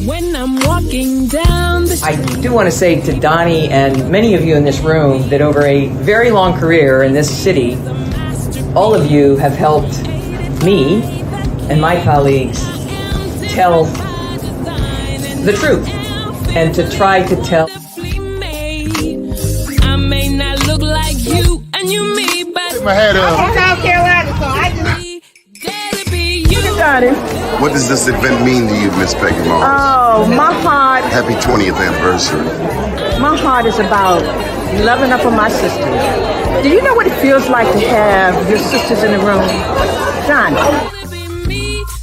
When I'm walking down the I do want to say to Doni and many of you in this room that over a very long career in this city, all of you have helped me and my colleagues tell the truth and to try to tell. I may not look like you and you me, but Take my hat I'm off. from South Carolina, so I just... What does this event mean to you, Miss Peggy Morris? Oh, my heart, Happy 20th anniversary. my heart is about loving up on my sisters. Do you know what it feels like to have your sisters in the room? John.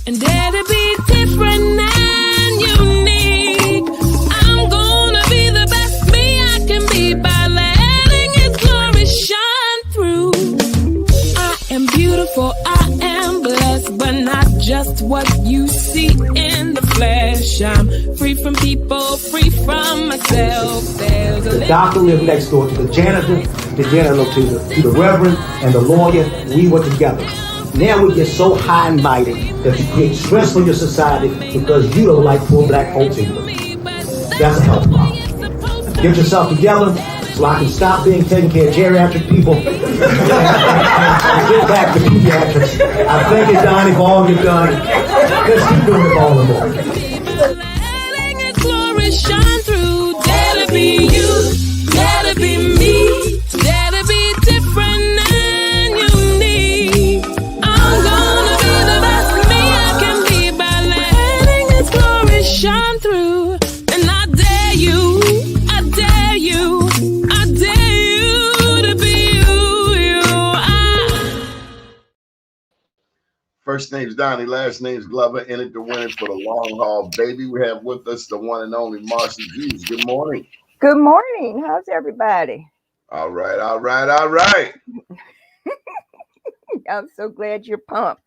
And dare to be different and unique. I'm gonna be the best me I can be by letting His glory shine through. I am beautiful, I am blessed, but not just what you see in the flesh. I'm free from people, free from myself. There's a The doctor lived next door to the janitor to the reverend and the lawyer. We were together. Now we get so high and mighty that you create stress for your society because you don't like poor black folks either. That's a health problem. Get yourself together so I can stop being taking care of geriatric people and get back to pediatrics. I thank you, Doni, for all you've done. Let's keep doing it all and more. letting His glory shine through. Dare to be you, dare to be me, dare to be different and unique. I'm gonna be the best me I can be by letting His glory shine through. And I dare you, I dare you, I dare you to be you. First name's Donnie, last name's Glover. In it to win it for the long haul, baby. We have with us the one and only Marcy Hughes. Good morning. Good morning. How's everybody? All right, all right, all right. I'm so glad you're pumped.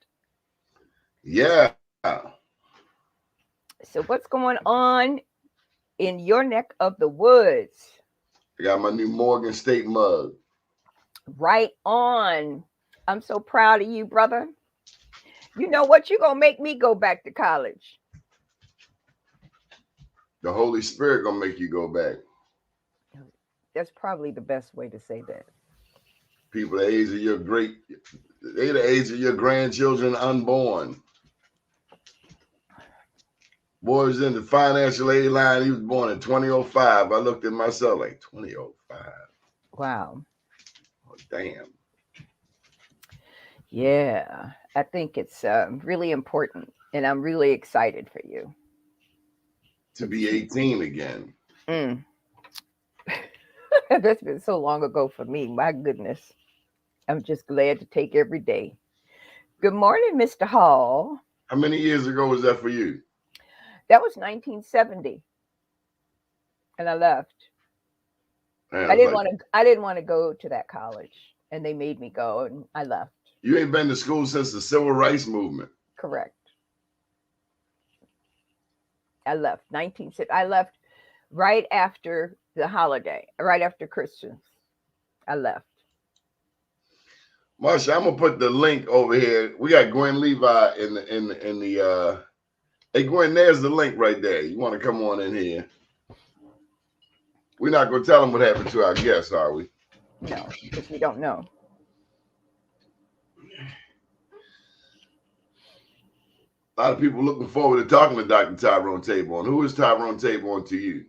Yeah. So what's going on in your neck of the woods? I got my new Morgan State mug. Right on. I'm so proud of you, brother. You know what? You're going to make me go back to college. The Holy Spirit gonna make you go back. That's probably the best way to say that. People the age of your they the age of your grandchildren unborn. Boy was in the financial aid line. He was born in 2005. I looked at myself like 2005. Wow. Oh, damn. Yeah, I think it's really important, and I'm really excited for you. To be 18 again. That's been so long ago for me. My goodness. I'm just glad to take every day. Good morning, Mr. Hall. How many years ago was that for you? That was 1970. And I left. Man, I didn't want to go to that college, and they made me go, and I left. You ain't been to school since the Civil Rights Movement. Correct. I left I left right after the holiday, right after Christmas. I left. Marsha, I'm gonna put the link over here. We got Gwen Levi in the hey Gwen, there's the link right there. You want to come on in here? We're not gonna tell them what happened to our guests, are we? No, because we don't know. A lot of people looking forward to talking to Dr. Tyrone Taborn. Who is Tyrone Taborn to you?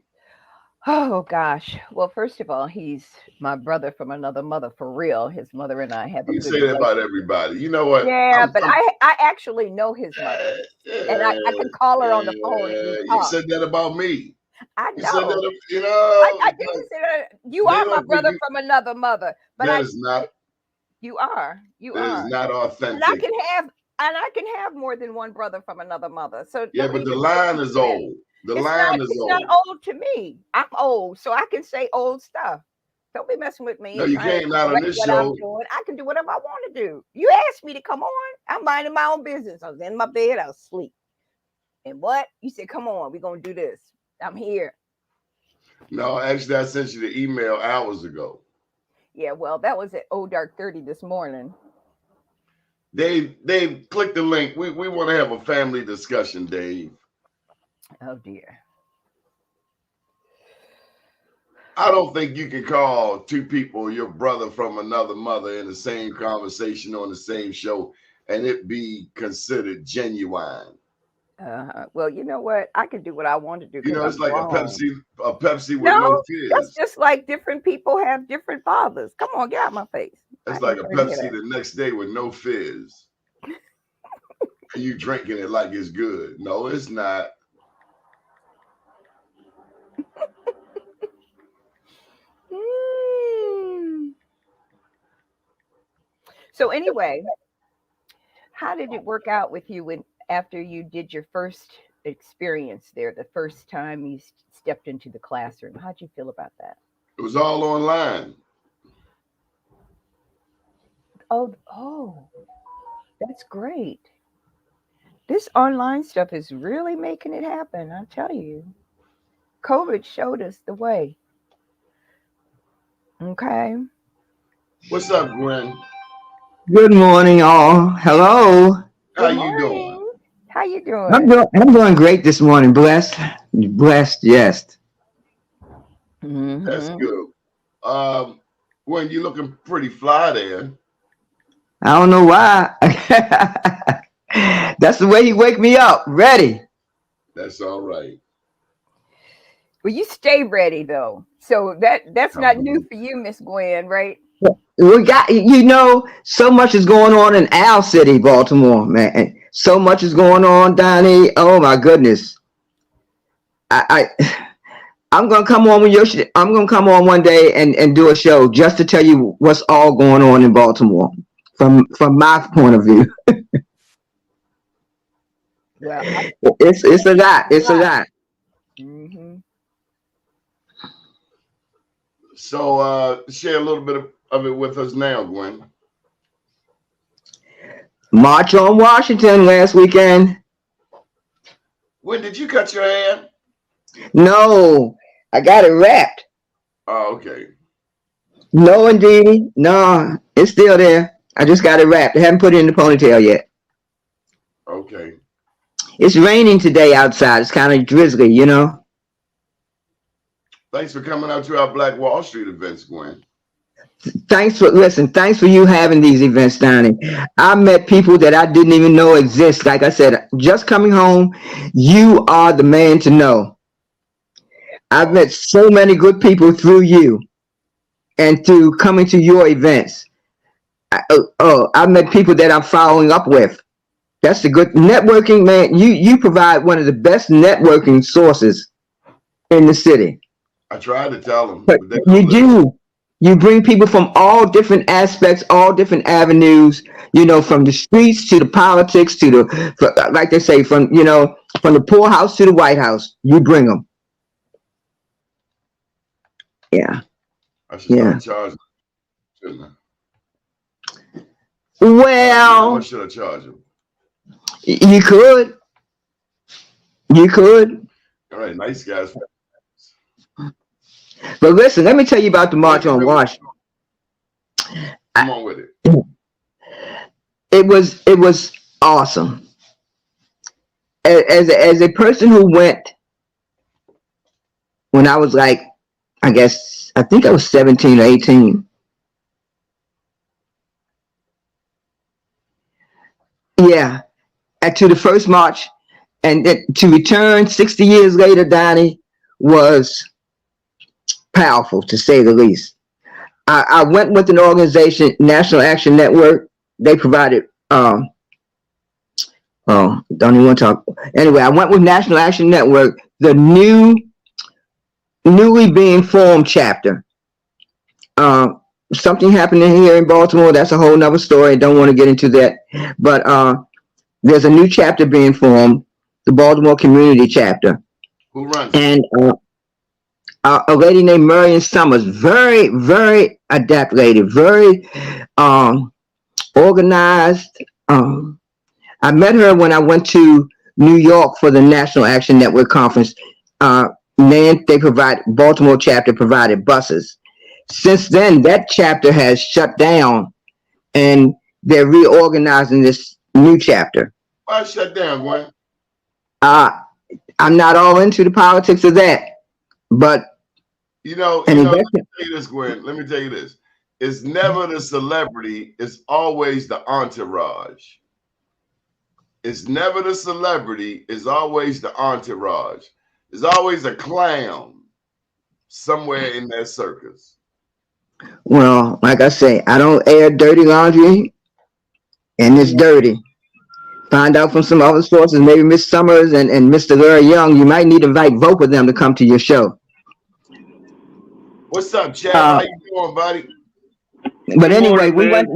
Oh gosh. Well, first of all, he's my brother from another mother, for real. His mother and I have a You good say that about everybody. You know what? Yeah, but I actually know his mother. And I can call her on the phone. And you said that about me. I You know. said that, you know. I didn't say that. You are my brother from another mother. But that is not. You are. You that are. Is not authentic. And I can have more than one brother from another mother. So yeah, but the line is old. The line is old. It's not old to me. I'm old, so I can say old stuff. Don't be messing with me. No, you can't. Not on this show. I can do whatever I want to do. You asked me to come on. I'm minding my own business. I was in my bed. I was asleep. And what? You said, come on. We're going to do this. I'm here. No, actually, I sent you the email hours ago. Yeah, well, that was at dark 30 this morning. Dave, click the link. We want to have a family discussion, Dave. Oh dear. I don't think you can call two people your brother from another mother in the same conversation on the same show and it be considered genuine. Well, you know what? I can do what I want to do You because know, it's I'm like grown. A Pepsi with no No, that's fizz. just like different people have different fathers. Come on, get out my face. I It's like ain't a trying to hear Pepsi that. the next day with no fizz. And you drinking it like it's good. No, it's not. Mm. So anyway, how did it work out with you when after you did your first experience there, the first time you stepped into the classroom? How'd you feel about that? It was all online. Oh, that's great. This online stuff is really making it happen. I tell you, COVID showed us the way. Okay. What's up, Gwen? Good morning, all. Hello. How Good you doing? morning. How you doing? I'm doing great this morning. Blessed, blessed. Yes. That's Mm-hmm. good. Gwen, you looking pretty fly there. I don't know why. That's the way he wake me up. Ready. That's all right. Well, you stay ready though. So that's not new for you, Miss Gwen, right? We got so much is going on in our city, Baltimore, man. So much is going on, Donnie. Oh my goodness. I'm gonna come on with I'm gonna come on one day and do a show just to tell you what's all going on in Baltimore from my point of view. Well, It's a lot. It's a lot. mm-hmm. So share a little bit of it with us now, Gwen. March on Washington last weekend. When did you cut your hair? No, I got it wrapped. Oh, okay. No, indeed. No, it's still there. I just got it wrapped. I haven't put it in the ponytail yet. Okay. It's raining today outside. It's kind of drizzly, Thanks for coming out to our Black Wall Street events, Gwen. Thanks for you having these events, Donnie. I met people that I didn't even know exist. Like I said, just coming home, you are the man to know. I've met so many good people through you and through coming to your events. I've met people that I'm following up with. That's the good networking, man. You provide one of the best networking sources in the city. I tried to tell them, But but they you don't listen. do. You bring people from all different aspects, all different avenues, from the streets to the politics to like they say, from the poorhouse to the White House. You bring them. Yeah. I should Yeah. start charging, shouldn't I? How Well, much should I charge them? you could. You could. All right, nice guys. But listen, let me tell you about the March on Washington. Come on with it. It was awesome. As a person who went when I was like, I think I was 17 or 18. Yeah, to the first march, and to return 60 years later, Donnie, was powerful to say the least. I went with an organization, National Action Network. They provided don't even want to talk. Anyway, I went with National Action Network, the newly being formed chapter. Something happened here in Baltimore. That's a whole nother story. I don't want to get into that. But there's a new chapter being formed, the Baltimore Community Chapter. Who runs? And a lady named Marion Summers, very, very adept lady, very organized. I met her when I went to New York for the National Action Network conference. Baltimore chapter provided buses. Since then, that chapter has shut down, and they're reorganizing this new chapter. Why shut down, Gwen? I I'm not all into the politics of that, but You know, an let me investment. tell you this, Gwen. Let me tell you this. It's never the celebrity, it's always the entourage. It's never the celebrity, it's always the entourage. There's always a clown somewhere in that circus. Well, like I say, I don't air dirty laundry, and it's dirty. Find out from some other sources, maybe Miss Summers and Mr. Larry Young. You might need to invite both of them to come to your show. What's up, Chad? How you doing, buddy? But anyway, we went.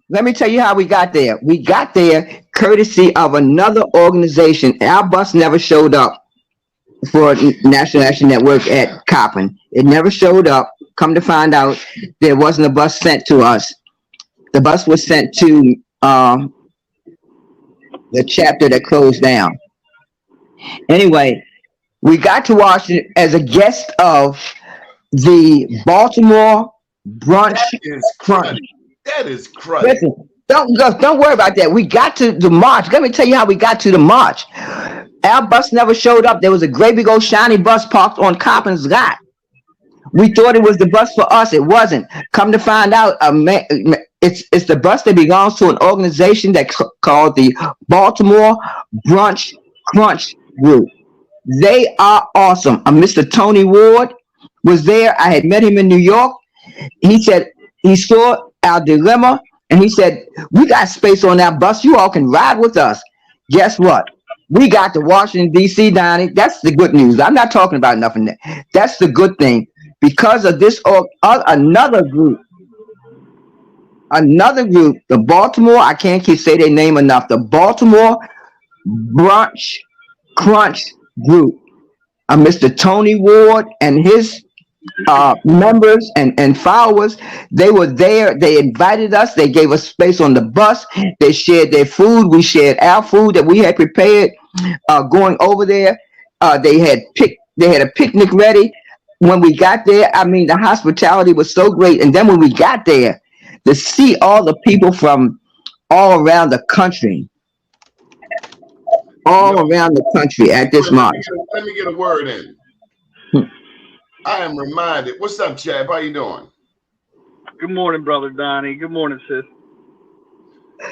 Let me tell you how we got there. We got there courtesy of another organization. Our bus never showed up for National Action Network at Coppin. It never showed up. Come to find out, there wasn't a bus sent to us. The bus was sent to the chapter that closed down. Anyway, we got to Washington as a guest of the Baltimore Brunch Crunch. That is crazy. Listen, don't worry about that. We got to the march. Let me tell you how we got to the march. Our bus never showed up. There was a great big old shiny bus parked on Coppin's lot. We thought it was the bus for us. It wasn't. Come to find out, it's the bus that belongs to an organization that called the Baltimore Brunch Crunch Group. They are awesome. Mr. Tony Ward was there. I had met him in New York. He said he saw our dilemma, and he said, we got space on that bus. You all can ride with us. Guess what? We got to Washington, D.C., Donnie. That's the good news. I'm not talking about nothing there. That's the good thing. Because of this, another group, the Baltimore, I can't say their name enough, the Baltimore Brunch Crunch Group. Mr. Tony Ward and his members and followers, they were there. They invited us. They gave us space on the bus. They shared their food. We shared our food that we had prepared going over there. They had a picnic ready. When we got there, I mean, the hospitality was so great. And then when we got there, to see all the people from all around the country, around the country at this march. Let me get a word in. I am reminded. What's up, Chad? How you doing? Good morning, brother Donnie. Good morning, sis.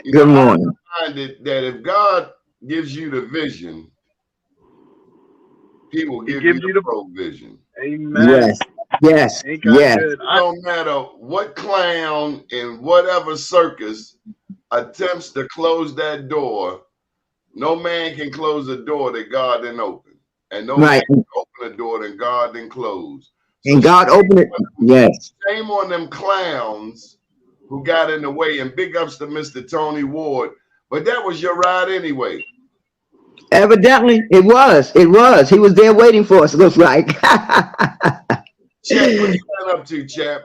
Good morning. I'm reminded that if God gives you the vision, He will give you the provision. Amen. Yes. No matter what clown in whatever circus attempts to close that door, no man can close a door that God didn't open. And no man can open a door that God didn't close. So and God opened it. Yes. Shame on them clowns who got in the way, and big ups to Mr. Tony Ward. But that was your ride anyway. Evidently, it was. He was there waiting for us, looks like. Chap, what you been up to, Chap?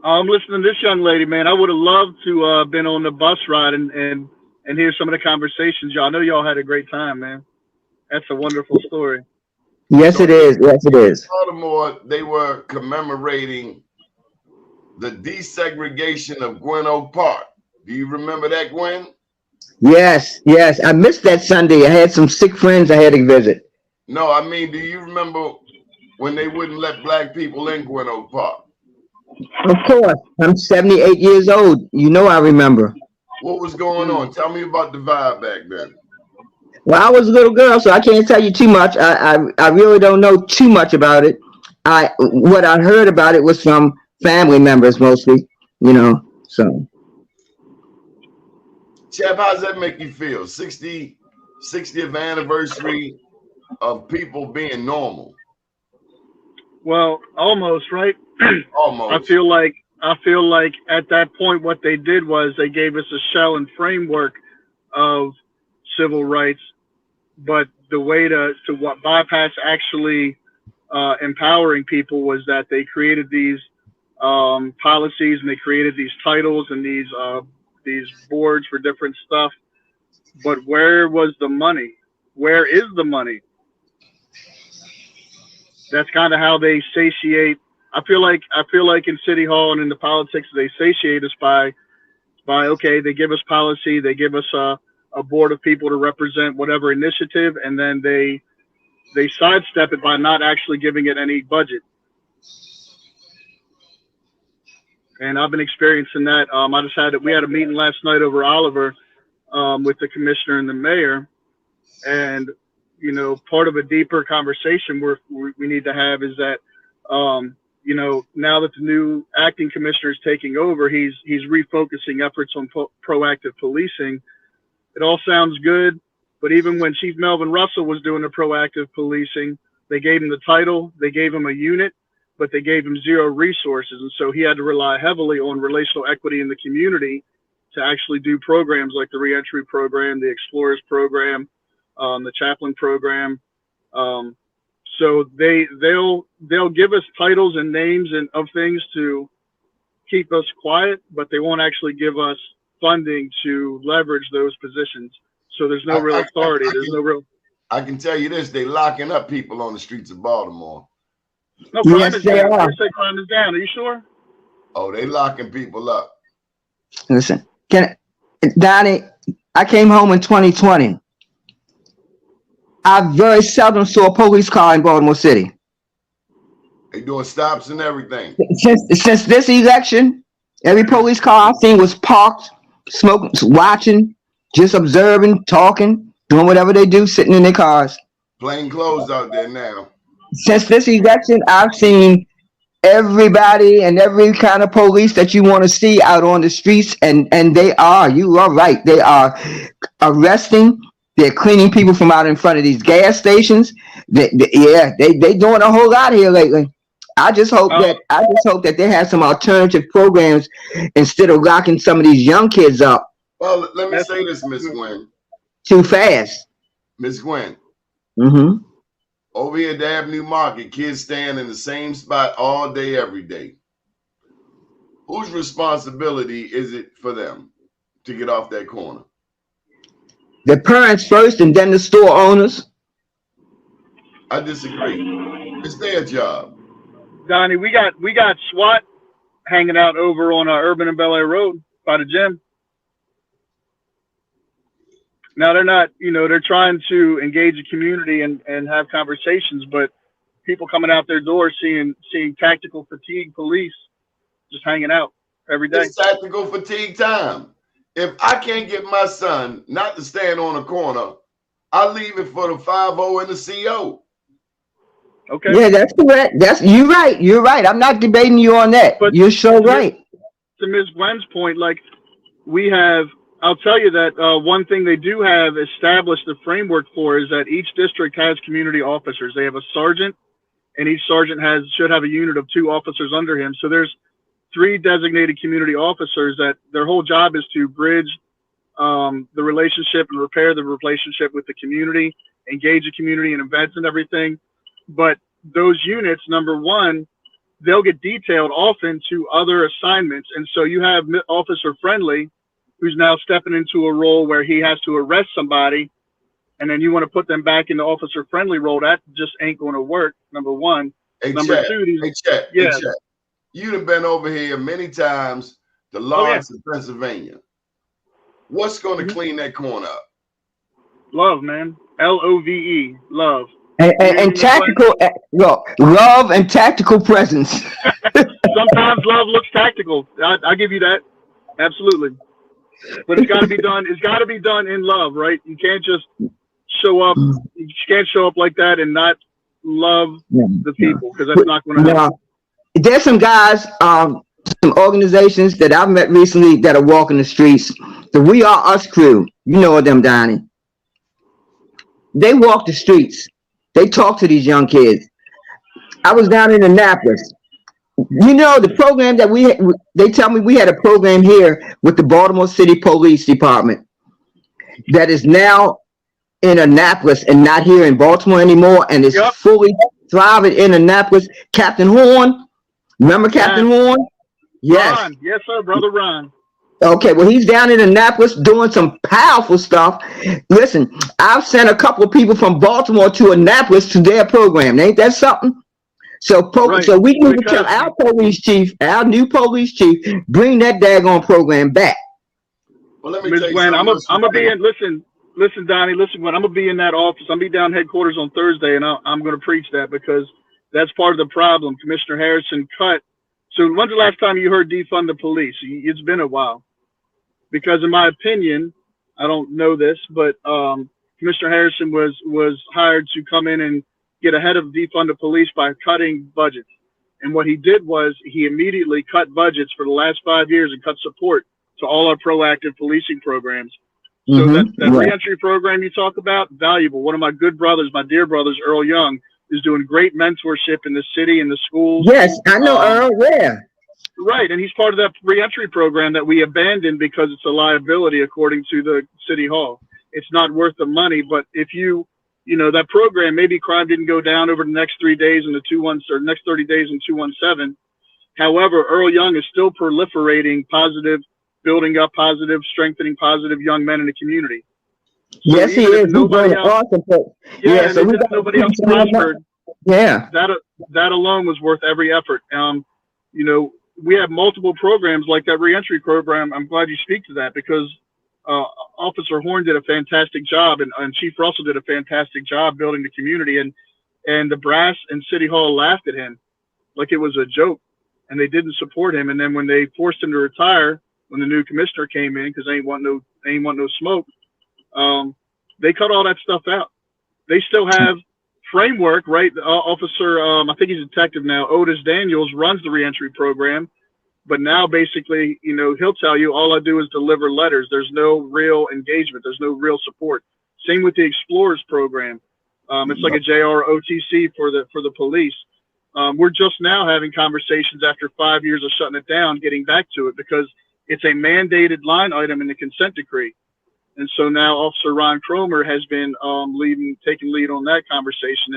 I'm listening to this young lady, man. I would have loved to been on the bus ride and hear some of the conversations. Y'all know y'all had a great time, man. That's a wonderful story. Yes, it is. Yes, it is. Baltimore, they were commemorating the desegregation of Gwen Oak Park. Do you remember that, Gwen? Yes. I missed that Sunday. I had some sick friends I had to visit. No, I mean, do you remember when they wouldn't let black people in Gwen Oak Park? Of course. I'm 78 years old. You know I remember. What was going on? Tell me about the vibe back then. Well, I was a little girl, so I can't tell you too much. I really don't know too much about it. What I heard about it was from family members mostly, so. Chap, how does that make you feel? 60th anniversary of people being normal. Well, almost, right? Almost. I feel like at that point what they did was they gave us a shell and framework of civil rights, but the way to bypass actually empowering people was that they created these policies and they created these titles and these boards for different stuff. But where was the money? Where is the money? That's kind of how they satiate. I feel like in City Hall and in the politics, they satiate us by okay, they give us policy, they give us a board of people to represent whatever initiative, and then they they sidestep it by not actually giving it any budget. And I've been experiencing that. We had a meeting last night over Oliver with the commissioner and the mayor. And, you know, part of a deeper conversation we need to have is that, you know, now that the new acting commissioner is taking over, he's refocusing efforts on proactive policing. It all sounds good, but even when Chief Melvin Russell was doing the proactive policing, they gave him the title, they gave him a unit, but they gave him zero resources. And so he had to rely heavily on relational equity in the community to actually do programs like the reentry program, the Explorers program, the chaplain program. So they'll give us titles and names of things to keep us quiet, but they won't actually give us funding to leverage those positions. So there's no real authority. I can tell you this: they locking up people on the streets of Baltimore. No, crime is down. They say crime is down. Are you sure? Oh, they locking people up. Listen, Donnie, I came home in 2020. I very seldom saw a police car in Baltimore City. They doing stops and everything. Since this election, every police car I've seen was parked, smoking, watching, just observing, talking, doing whatever they do, sitting in their cars. Plain clothes out there now. Since this election, I've seen everybody and every kind of police that you want to see out on the streets, and you are right, they are arresting, they're cleaning people from out in front of these gas stations. They doing a whole lot here lately. I just hope that they have some alternative programs instead of locking some of these young kids up. Well, let me say this, Miss Gwen. Too fast. Miss Gwen. Mm-hmm. Over here at the Avenue Market, kids stand in the same spot all day, every day. Whose responsibility is it for them to get off that corner? The parents first and then the store owners. I disagree. It's their job. Donnie, we got SWAT hanging out over on Urban and Bel Air Road by the gym. Now they're not, you know, they're trying to engage the community and have conversations, but people coming out their doors seeing tactical fatigue police just hanging out every day. It's tactical fatigue time. If I can't get my son not to stand on a corner, I leave it for the 5-0 and the CO. Okay. Yeah, that's correct. You're right. You're right. I'm not debating you on that. But you're so right. To Ms. Gwen's point, like I'll tell you that one thing they do have established the framework for is that each district has community officers. They have a sergeant, and each sergeant should have a unit of 2 officers under him. So there's 3 designated community officers that their whole job is to bridge the relationship and repair the relationship with the community, engage the community in events and everything. But those units, number one, they'll get detailed often to other assignments. And so you have Officer Friendly, who's now stepping into a role where he has to arrest somebody, and then you want to put them back in the Officer Friendly role. That just ain't going to work, number one. Number two, you'd have been over here many times, the Lawrence of Pennsylvania. What's going to clean that corner up? Love, man. Love. Love. And tactical, love and tactical presence. Sometimes love looks tactical. I'll give you that. Absolutely. But it's got to be done. It's got to be done in love, right? You can't just show up. You can't show up like that and not love the people, because that's not going to happen. There's some guys, some organizations that I've met recently that are walking the streets. The We Are Us crew. You know them, Donnie. They walk the streets. They talk to these young kids. I was down in Annapolis. You know, the program that they tell me we had a program here with the Baltimore City Police Department that is now in Annapolis and not here in Baltimore anymore, and is fully thriving in Annapolis. Captain Horn, remember Captain Horn? Yes. Ron. Yes, sir, Brother Ron. Okay, well, he's down in Annapolis doing some powerful stuff. Listen, I've sent a couple of people from Baltimore to Annapolis to their program. Ain't that something? So, so we need to tell our police chief, our new police chief, bring that daggone program back. Well, let me Ms. Gwen, I'm gonna be in. Listen, listen, Donnie, listen, when I'm going to be in that office, I'm going to be down headquarters on Thursday, and I'm going to preach that, because that's part of the problem. Commissioner Harrison cut. So when's the last time you heard defund the police? It's been a while. Because in my opinion, I don't know this, but Commissioner Harrison was hired to come in and get ahead of defund the police by cutting budgets. And what he did was he immediately cut budgets for the last 5 years and cut support to all our proactive policing programs. So that reentry program you talk about, valuable. One of my good brothers, my dear brothers, Earl Young, is doing great mentorship in the city and the schools. Yes, I know Earl. Yeah. Right, and he's part of that reentry program that we abandoned because it's a liability, according to the city hall. It's not worth the money, but if you know, that program, maybe crime didn't go down over the next 3 days in the 2-1 or next 30 days in 217. However, Earl Young is still proliferating positive, building up positive, strengthening positive young men in the community. So yes, he is. Nobody else, yeah, so nobody else prospered. Yeah, that alone was worth every effort. You know, we have multiple programs like that reentry program. I'm glad you speak to that, because Officer Horn did a fantastic job, and Chief Russell did a fantastic job building the community, and the brass and City Hall laughed at him like it was a joke, and they didn't support him. And then when they forced him to retire, when the new commissioner came in, because they ain't want no smoke, they cut all that stuff out. They still have framework, right? Officer, I think he's a detective now, Otis Daniels, runs the reentry program. But now basically, you know, he'll tell you, all I do is deliver letters. There's no real engagement. There's no real support. Same with the Explorers program. It's like a JROTC for the police. We're just now having conversations after 5 years of shutting it down, getting back to it, because it's a mandated line item in the consent decree. And so now Officer Ron Cromer has been taking lead on that conversation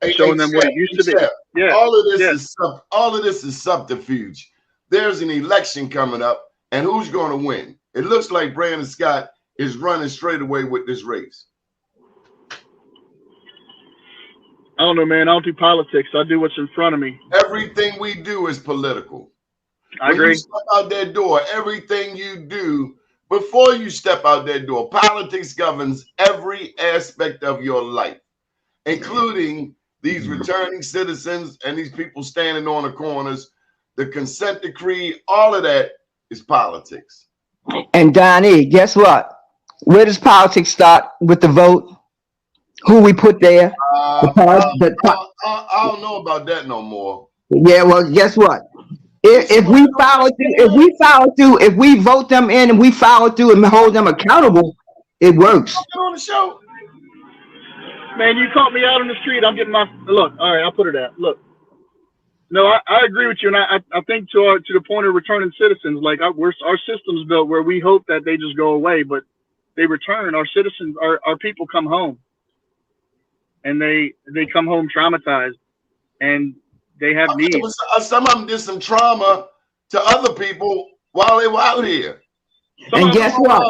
and showing them what it used to be. Yeah. All of this is subterfuge. There's an election coming up, and who's going to win? It looks like Brandon Scott is running straight away with this race. I don't know, man. I don't do politics. I do what's in front of me. Everything we do is political. I agree. When you step out that door, everything you do before you step out that door, politics governs every aspect of your life, including these returning citizens and these people standing on the corners. The consent decree, all of that is politics. And Donnie, guess what? Where does politics start with the vote? Who we put there? I don't know about that no more. Yeah, well, guess what? If we vote them in and we follow through and hold them accountable, it works. On the show, man, you caught me out on the street. I'm getting my look. All right, I'll put it out. Look. No, I agree with you, and I think to the point of returning citizens, like our system's built where we hope that they just go away, but they return. Our citizens, our people come home, and they come home traumatized, and they have needs. Some of them did some trauma to other people while they were out here. And guess what?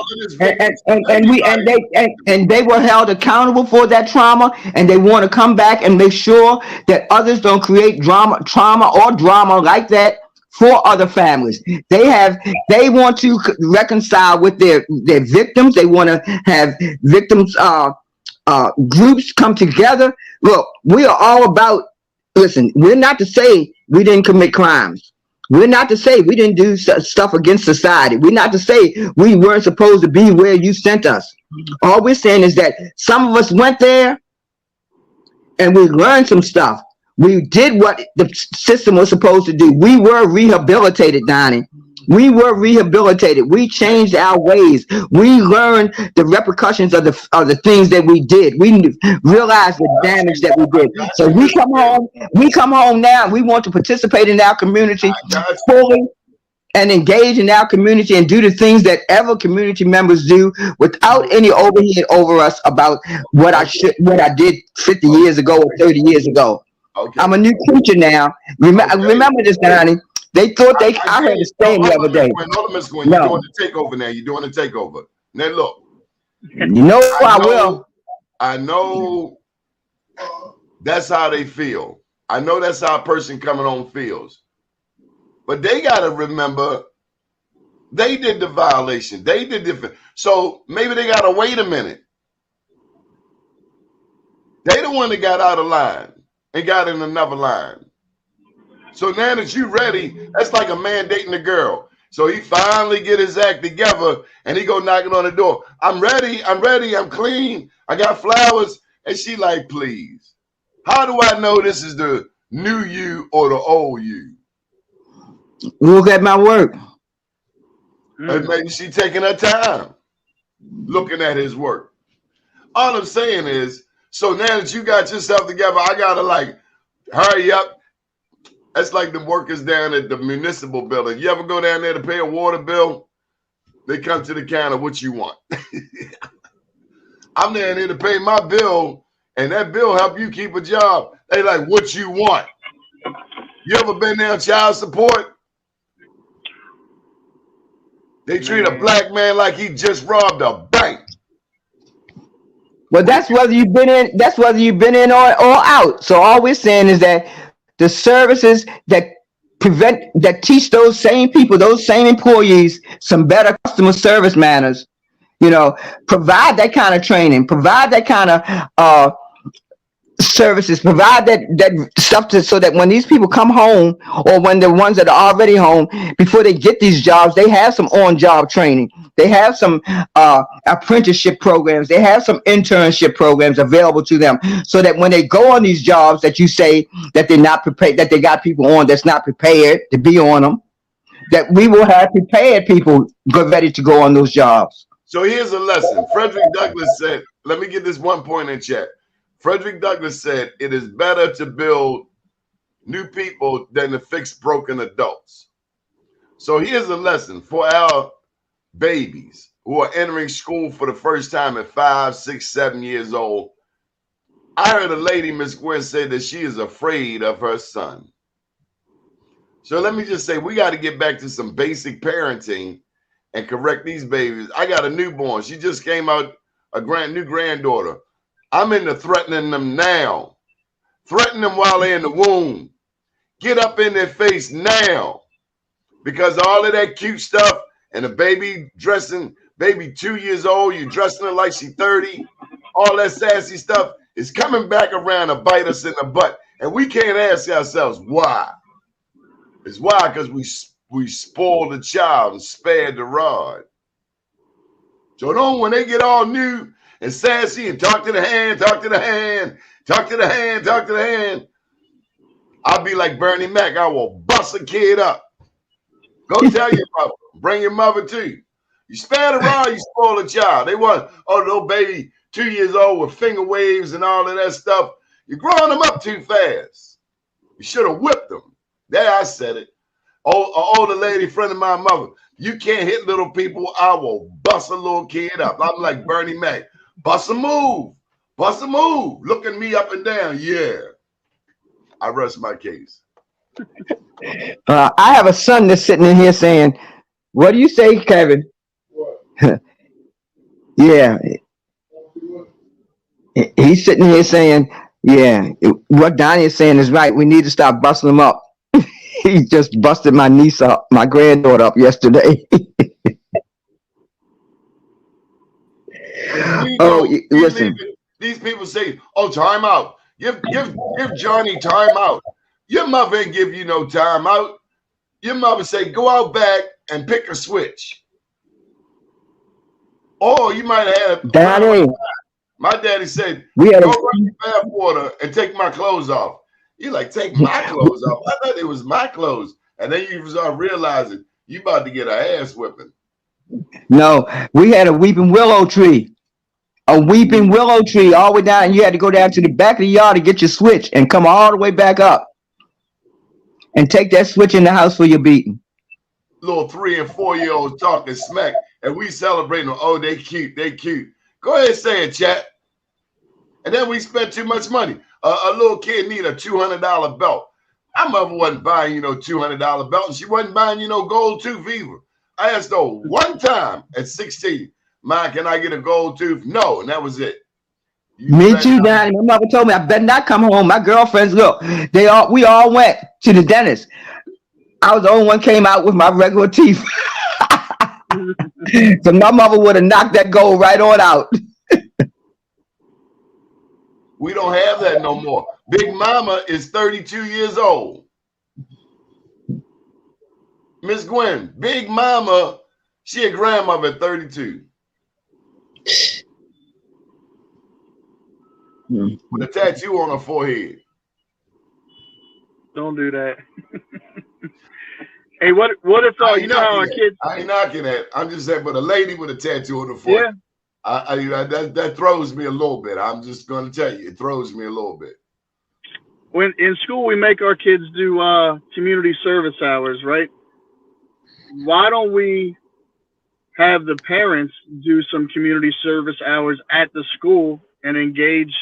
And they were held accountable for that trauma, and they want to come back and make sure that others don't create trauma like that for other families. They want to reconcile with their victims. They want to have victims groups come together. Look, we are all about. Listen, we're not to say we didn't commit crimes. We're not to say we didn't do stuff against society. We're not to say we weren't supposed to be where you sent us. All we're saying is that some of us went there and we learned some stuff. We did what the system was supposed to do. We were rehabilitated, Donnie. We were rehabilitated. We changed our ways. We learned the repercussions of the things that we did. We realized the damage that we did. So we come home now. We want to participate in our community fully and engage in our community and do the things that ever community members do without any overhead over us about what I did 50 years ago or 30 years ago. Okay. I'm a new creature now. Remember this, Donnie. They thought I heard a saying the other day. You're doing the takeover now. You're doing the takeover. Now look. You know I will. I know that's how they feel. I know that's how a person coming home feels. But they got to remember they did the violation. They did different. So maybe they got to wait a minute. They the one that got out of line and got in another line. So now that you ready, that's like a man dating a girl. So he finally get his act together and he go knocking on the door. I'm ready, I'm clean, I got flowers. And she like, please, how do I know this is the new you or the old you? Look at my work. And maybe she taking her time looking at his work. All I'm saying is, so now that you got yourself together, I gotta like hurry up. That's like the workers down at the municipal building. You ever go down there to pay a water bill? They come to the counter, what you want? I'm down there to pay my bill, and that bill help you keep a job. They like, what you want? You ever been down child support? They treat a black man like he just robbed a bank. Well, that's whether you've been in. That's whether you've been in or out. So all we're saying is that the services that teach those same people, those same employees, some better customer service manners. Provide that kind of training, provide that kind of services, provide that stuff so that when these people come home, or when the ones that are already home, before they get these jobs, they have some on-job training, they have some apprenticeship programs, they have some internship programs available to them, so that when they go on these jobs that you say that they're not prepared, that they got people on that's not prepared to be on them, that we will have prepared people ready to go on those jobs. So here's a lesson. Frederick Douglass said, let me get this one point in chat. Frederick Douglass said, it is better to build new people than to fix broken adults. So here's a lesson for our babies who are entering school for the first time at 5, 6, 7 years old. I heard a lady, Miss Gwen, say that she is afraid of her son. So let me just say, we got to get back to some basic parenting and correct these babies. I got a newborn. She just came out, new granddaughter. I'm into threatening them now. Threaten them while they're in the womb. Get up in their face now. Because all of that cute stuff and the baby dressing, baby 2 years old, you dressing her like she's 30, all that sassy stuff is coming back around to bite us in the butt. And we can't ask ourselves why. It's why, because we spoiled the child and spared the rod. So don't, when they get all new and sassy and talk to the hand, talk to the hand, talk to the hand, talk to the hand, I'll be like Bernie Mac. I will bust a kid up. Go tell your mother. Bring your mother too. You spare the rod, you spoil a child. They want, oh, little baby 2 years old with finger waves and all of that stuff. You're growing them up too fast. You should have whipped them. There, I said it. Oh, an older lady, friend of my mother, you can't hit little people. I will bust a little kid up. I'm like Bernie Mac. Bust a move. Bust a move. Looking me up and down. Yeah. I rest my case. I have a son that's sitting in here saying, what do you say, Kevin? Yeah. He's sitting here saying, yeah, what Donnie is saying is right. We need to stop busting them up. He just busted my niece up, my granddaughter up yesterday. Listen. These people say, oh, time out. Give Johnny time out. Your mother ain't give you no time out. Your mother say, go out back and pick a switch. Or you might have Daddy. My daddy said, go run the bath water and take my clothes off. You like, take my clothes off. I thought it was my clothes. And then you start realizing you about to get an ass whipping. No, we had a weeping willow tree. A weeping willow tree all the way down. And you had to go down to the back of the yard to get your switch and come all the way back up. And take that switch in the house for your beating. Little 3 and 4 year olds talking smack. And we celebrating them. Oh, they cute. They cute. Go ahead and say it, chat. And then we spent too much money. A little kid need a $200 belt. My mother wasn't buying, $200 belt. And she wasn't buying, gold tooth either. I asked her one time at 16, Ma, can I get a gold tooth? No, and that was it. Me too, Daddy. My mother told me I better not come home. My girlfriends, look, we all went to the dentist. I was the only one came out with my regular teeth. So my mother would have knocked that gold right on out. We don't have that no more. Big Mama is 32 years old. Miss Gwen, Big Mama, she a grandmother at 32. With a tattoo on her forehead. Don't do that. Hey, what if you know how our kids? I ain't knocking that. I'm just saying, but a lady with a tattoo on her forehead. Yeah. That throws me a little bit. I'm just going to tell you, it throws me a little bit. When in school we make our kids do community service hours, right? Why don't we have the parents do some community service hours at the school and engage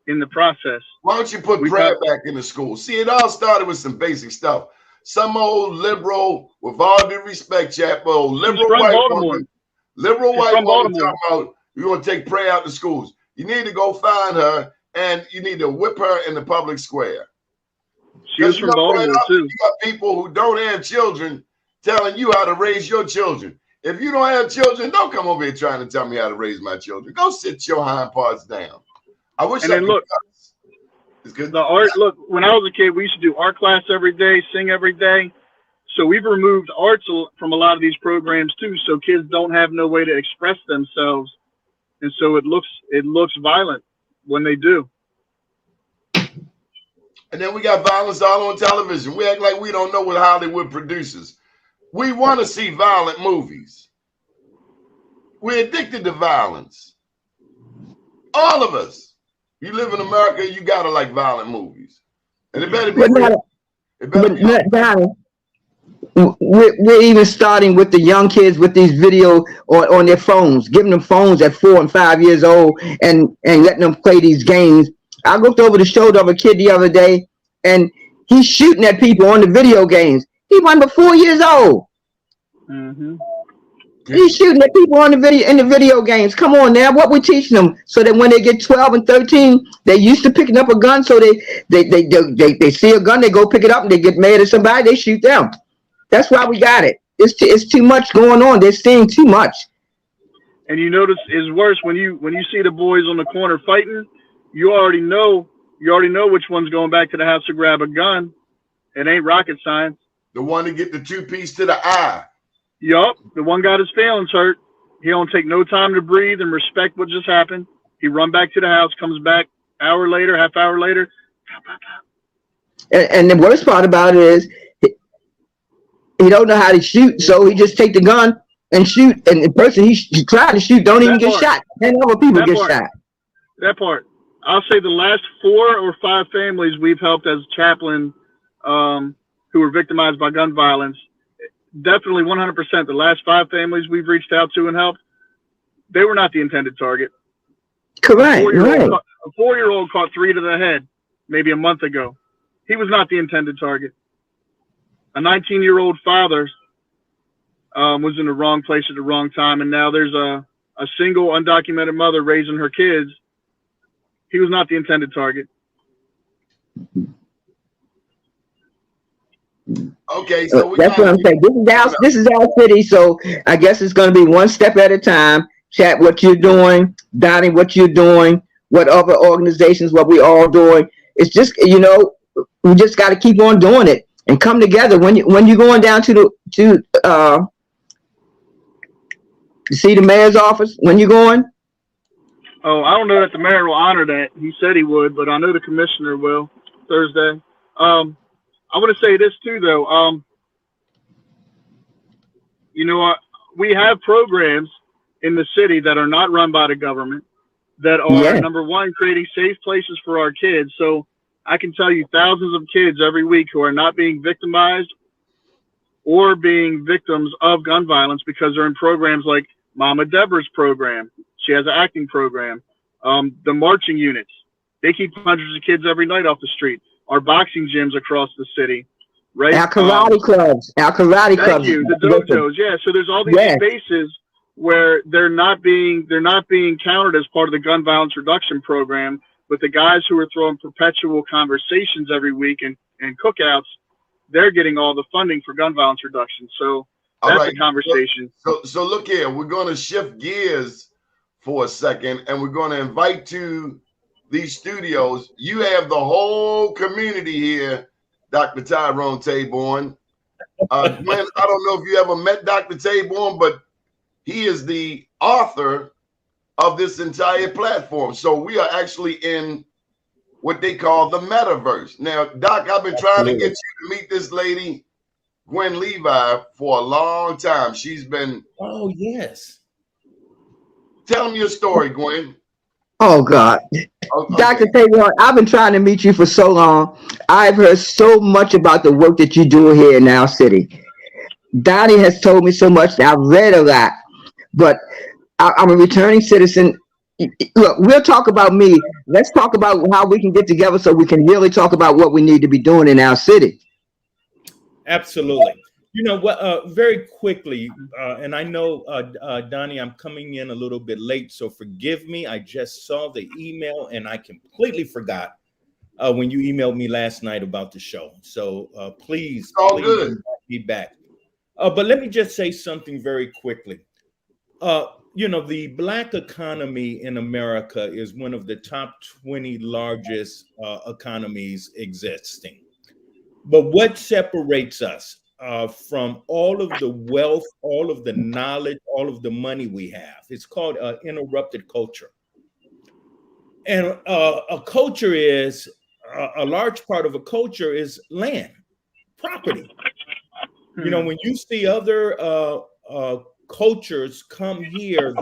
in the process? Why don't you put prayer back in the school? See, it all started with some basic stuff. Some old liberal, with all due respect, chap, old liberal white woman, talking about you're going to take prayer out to schools. You need to go find her and you need to whip her in the public square. She was from Baltimore, too. You got people who don't have children telling you how to raise your children. If you don't have children, don't come over here trying to tell me how to raise my children. Go sit your hind parts down. I wish and I then could. Look, it's good. The art, look, when I was a kid, we used to do art class every day, sing every day. So we've removed arts from a lot of these programs too, so kids don't have no way to express themselves. And so it looks violent when they do. And then we got violence all on television. We act like we don't know what Hollywood produces. We want to see violent movies. We're addicted to violence. All of us. You live in America, you gotta like violent movies. And it better be real. We're even starting with the young kids with these video on their phones, giving them phones at 4 and 5 years old and letting them play these games. I looked over the shoulder of a kid the other day and he's shooting at people on the video games. He wasn't but 4 years old. Mm-hmm. He's shooting at people on the video games. Come on now, what we teaching them so that when they get 12 and 13, they're used to picking up a gun. So they see a gun, they go pick it up and they get mad at somebody, they shoot them. That's why we got it. It's too much going on. They're seeing too much. And you notice it's worse when you see the boys on the corner fighting. You already know which one's going back to the house to grab a gun. It ain't rocket science. The one to get the 2-piece to the eye. Yup, the one got his feelings hurt. He don't take no time to breathe and respect what just happened. He run back to the house, comes back hour later, half hour later. And the worst part about it is he don't know how to shoot, so he just take the gun and shoot. And the person he tried to shoot don't even get shot. And other people get shot. That part. I'll say the last 4 or 5 families we've helped as chaplain who were victimized by gun violence, definitely 100%. The last 5 families we've reached out to and helped, they were not the intended target. Correct. A 4-year-old caught 3 to the head maybe a month ago. He was not the intended target. A 19-year-old father was in the wrong place at the wrong time, and now there's a single undocumented mother raising her kids. He was not the intended target. Okay, so that's what I'm saying. This is our city, so I guess it's going to be one step at a time. Chat what you're doing, Donnie, what you're doing, what other organizations, what we all doing. It's just, we just got to keep on doing it and come together. When you're going down to see the mayor's office, when you're going. Oh, I don't know that the mayor will honor that. He said he would, but I know the commissioner will Thursday. I want to say this too, though. We have programs in the city that are not run by the government that are, number one, creating safe places for our kids. So I can tell you thousands of kids every week who are not being victimized or being victims of gun violence because they're in programs like Mama Deborah's program. She has an acting program. The marching units, they keep hundreds of kids every night off the street. Our boxing gyms across the city, right? Our karate clubs. Thank you. The dojos, yeah. So there's all these spaces where they're not being counted as part of the gun violence reduction program, but the guys who are throwing perpetual conversations every week and cookouts, they're getting all the funding for gun violence reduction. So that's a conversation. So look here, we're going to shift gears for a second, and we're going to invite to these studios, you have the whole community here, Dr. Tyrone Taborn. Glenn, I don't know if you ever met Dr. Taborn, but he is the author of this entire platform. So we are actually in what they call the metaverse. Now, Doc, I've been trying to get you to meet this lady, Gwen Levi, for a long time. She's been... Oh, yes. Tell them your story, Gwen. Oh, God. Okay. Dr. Taborn, I've been trying to meet you for so long. I've heard so much about the work that you do here in our city. Donnie has told me so much. I've read a lot, but I'm a returning citizen. Look, we'll talk about me. Let's talk about how we can get together so we can really talk about what we need to be doing in our city. Absolutely. You know what, very quickly, and I know, Donnie, I'm coming in a little bit late, so forgive me. I just saw the email and I completely forgot when you emailed me last night about the show. So please invite me back. But let me just say something very quickly. You know, the Black economy in America is one of the top 20 largest economies existing. But what separates us from all of the wealth, all of the knowledge, all of the money we have? It's called interrupted culture. And a culture is, a large part of a culture is land, property. You know, when you see other cultures come here,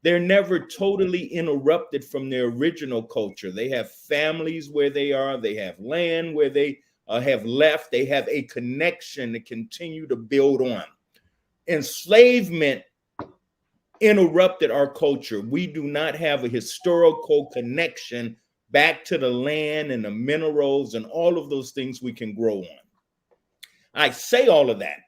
they're never totally interrupted from their original culture. They have families where they are, they have land where they have left, they have a connection to continue to build on. Enslavement interrupted our culture. We do not have a historical connection back to the land and the minerals and all of those things we can grow on. I say all of that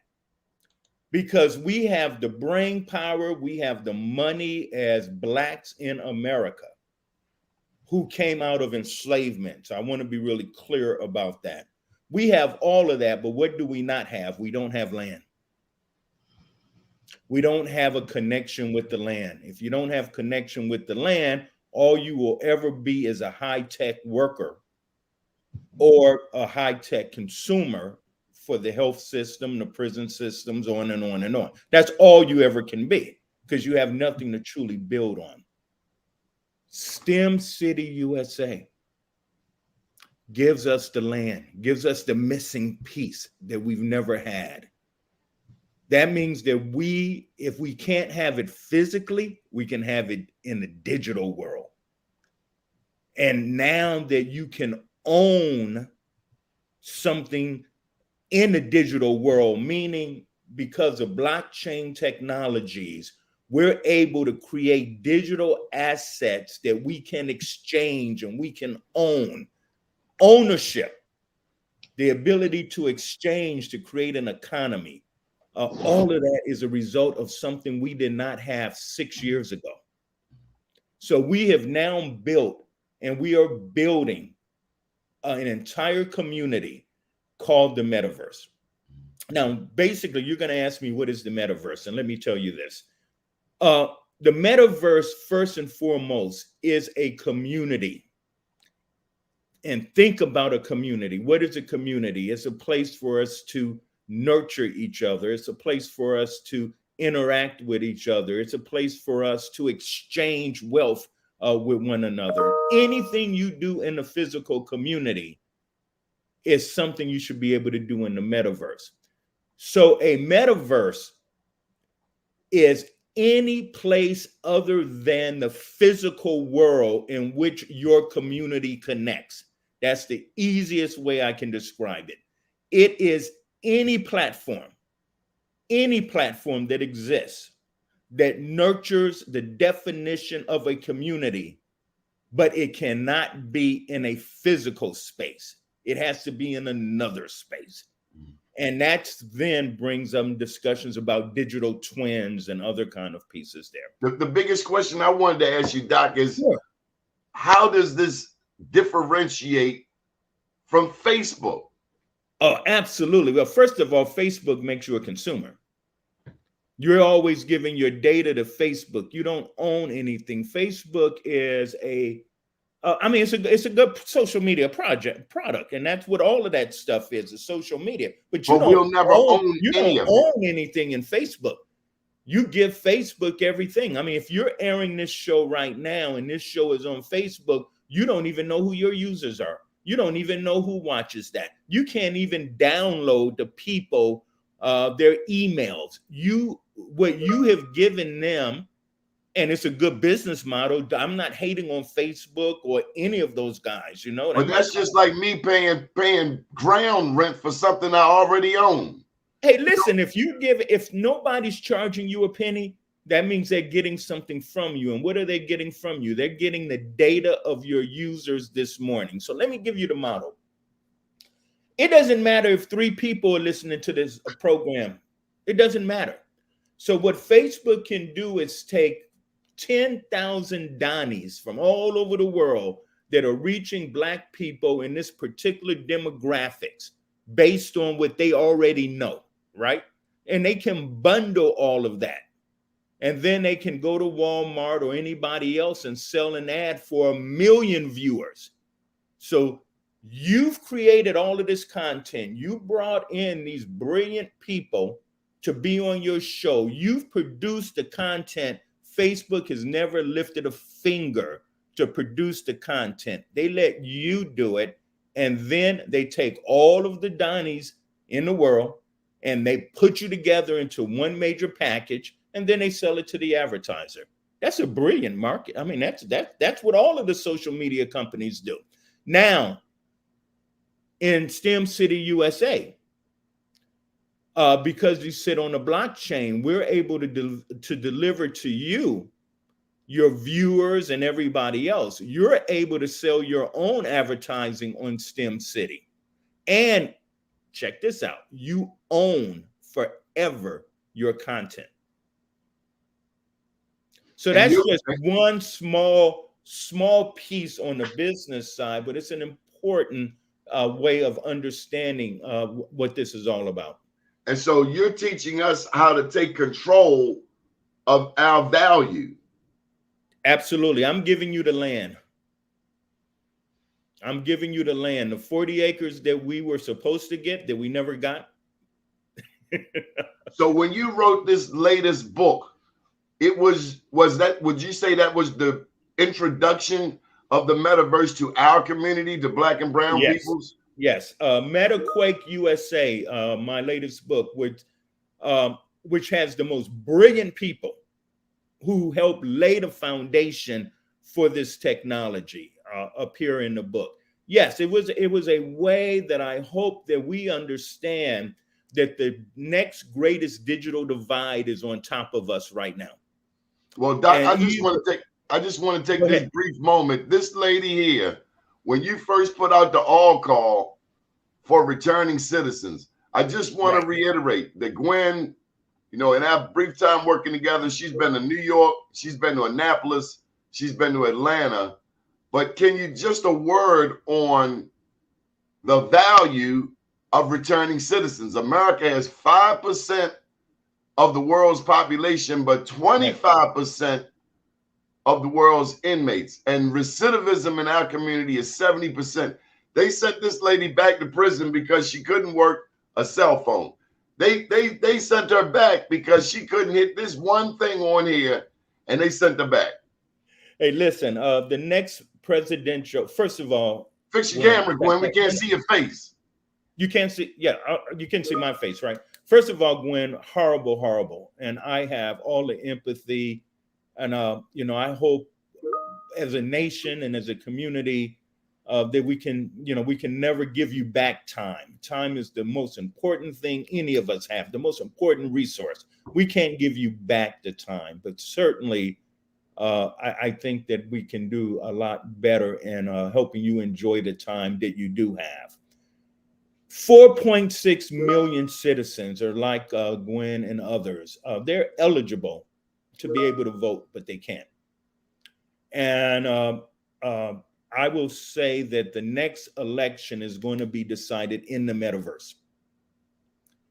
because we have the brain power, we have the money as Blacks in America who came out of enslavement. So I want to be really clear about that. We have all of that, but what do we not have? We don't have land. We don't have a connection with the land. If you don't have connection with the land, all you will ever be is a high-tech worker or a high-tech consumer for the health system, the prison systems, on and on and on. That's all you ever can be because you have nothing to truly build on. STEM City USA gives us the land, gives us the missing piece that we've never had. That means that if we can't have it physically, we can have it in the digital world. And now that you can own something in the digital world, meaning because of blockchain technologies, we're able to create digital assets that we can exchange and we can own. Ownership, the ability to exchange, to create an economy. All of that is a result of something we did not have 6 years ago. So we have now built, and we are building an entire community called the Metaverse. Now, basically, you're going to ask me, what is the Metaverse? And let me tell you this. The Metaverse, first and foremost, is a community. And think about a community. What is a community? It's a place for us to nurture each other. It's a place for us to interact with each other. It's a place for us to exchange wealth with one another. Anything you do in the physical community is something you should be able to do in the metaverse. So a metaverse is any place other than the physical world in which your community connects. That's the easiest way I can describe it. It is any platform that exists that nurtures the definition of a community, but it cannot be in a physical space. It has to be in another space. And that then brings up discussions about digital twins and other kind of pieces there. The biggest question I wanted to ask you, Doc, is how does this differentiate from Facebook? Oh, absolutely. Well, first of all, Facebook makes you a consumer. You're always giving your data to Facebook. You don't own anything. Facebook is a I mean, it's a good social media product, and that's what all of that stuff is social media. But But we'll never own any of it. own anything in Facebook. You give Facebook everything. I mean, if you're airing this show right now and this show is on Facebook, you don't even know who your users are. You don't even know who watches that. You can't even download the people their emails. What you have given them, and it's a good business model. I'm not hating on Facebook or any of those guys, you know. But that's just like me paying ground rent for something I already own. Hey, listen, if nobody's charging you a penny, that means they're getting something from you. And what are they getting from you? They're getting the data of your users this morning. So let me give you the model. It doesn't matter if 3 people are listening to this program. It doesn't matter. So what Facebook can do is take 10,000 Donis from all over the world that are reaching Black people in this particular demographics based on what they already know, right? And they can bundle all of that. And then they can go to Walmart or anybody else and sell an ad for 1 million viewers. So you've created all of this content. You brought in these brilliant people to be on your show. You've produced the content. Facebook has never lifted a finger to produce the content. They let you do it. And then they take all of the Donis in the world and they put you together into one major package, and then they sell it to the advertiser. That's a brilliant market. I mean, that's what all of the social media companies do. Now, in STEM City, USA, because you sit on the blockchain, we're able to deliver to you, your viewers and everybody else. You're able to sell your own advertising on STEM City. And check this out, you own forever your content. So that's just one small piece on the business side, but it's an important way of understanding what this is all about. And so you're teaching us how to take control of our value. Absolutely. I'm giving you the land. I'm giving you the land, the 40 acres that we were supposed to get that we never got. So when you wrote this latest book, would you say that was the introduction of the metaverse to our community, to Black and brown peoples? Yes. MetaQuake USA, my latest book, which has the most brilliant people who helped lay the foundation for this technology appear in the book. Yes, it was a way that I hope that we understand that the next greatest digital divide is on top of us right now. Well, Doc, I just want to take this brief moment. This lady here, when you first put out the all call for returning citizens, I just want to reiterate that Gwen, in our brief time working together, she's been to New York, she's been to Annapolis, she's been to Atlanta. But can you just a word on the value of returning citizens? America has 5% of the world's population, but 25% of the world's inmates. And recidivism in our community is 70%. They sent this lady back to prison because she couldn't work a cell phone. They sent her back because she couldn't hit this one thing on here, and they sent her back. Hey, listen, the next presidential, first of all, fix your camera, Gwen. We can't see your face. You can't see, you can see my face, right? First of all, Gwen, horrible. And I have all the empathy. And, I hope as a nation and as a community that we can never give you back time. Time is the most important thing any of us have, the most important resource. We can't give you back the time, but certainly I think that we can do a lot better in helping you enjoy the time that you do have. 4.6 million citizens are like Gwen and others. They're eligible to be able to vote, but they can't. And I will say that the next election is going to be decided in the metaverse.